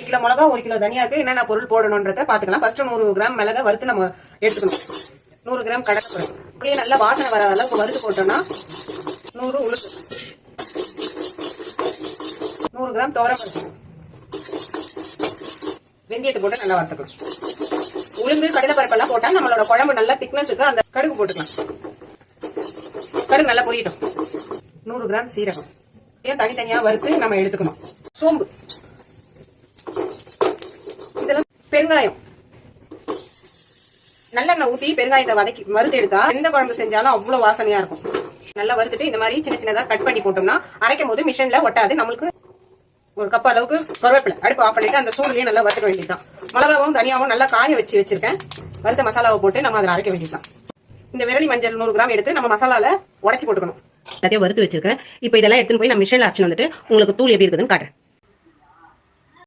Kilo மிளகா 1 kilo தனியாக்கு என்னென்ன பொருள் போடணும்ன்றத பாத்துக்கலாம். ஃபர்ஸ்ட் 100 கிராம் மிளகா வறுத்து நம்ம எடுத்துக்கணும். 100 கிராம் கடலைப்பருப்பு நல்லா வாசனை வர அளவுக்கு வறுத்து போட்டோம்னா 100 உளுந்து, 100 கிராம் துவரம்பருப்பு, வெந்தயத்தை போட்டு நல்லா வறுத்துக்கலாம். உளுந்து கடலைப்பருப்பெல்லாம் போட்டா நம்மளோட குழம்பு நல்லா திக்னஸுக்கு அந்த கடுகு போட்டுக்கலாம். கடுகு நல்லா பொரியட்டும். 100 கிராம் சீரகம் தனித்தனியா வறுத்து நம்ம எடுத்துக்கணும். சோம்பு, இதெல்லாம் பெருங்காயம், நல்லெண்ணெய் ஊத்தி பெருங்காயத்தை வதக்கி வறுத்து எடுத்தா எந்த குழம்பு செஞ்சாலும் அவ்வளவு வாசனையா இருக்கும். நல்லா வறுத்துட்டு இந்த மாதிரி சின்ன சின்னதா கட் பண்ணி போட்டோம்னா அரைக்கும் போது மிஷின்ல ஒட்டாது. நம்மளுக்கு ஒரு கப் அளவுக்கு கருவேப்பிலை அடுப்பு ஆஃப் பண்ணிட்டு அந்த சூடுலயே நல்லா வறுக்க வேண்டியதுதான். மிளகாவும் தனியாவும் நல்லா காய வச்சிருக்கேன். வறுத்த மசாலாவை போட்டு நம்ம அதில் அரைக்க வேண்டியதுதான். இந்த விரலி மஞ்சள் 100 கிராம் எடுத்து நம்ம மசாலால உடச்சி போட்டுக்கணும். எல்லாத்தையும் வறுத்து வச்சிருக்கேன். இப்போ இதெல்லாம் எடுத்துன்னு போய் நான் மிஷின்ல அரைச்சு வந்துட்டு உங்களுக்கு தூள் எப்படி இருக்குதுன்னு காட்டுறேன்.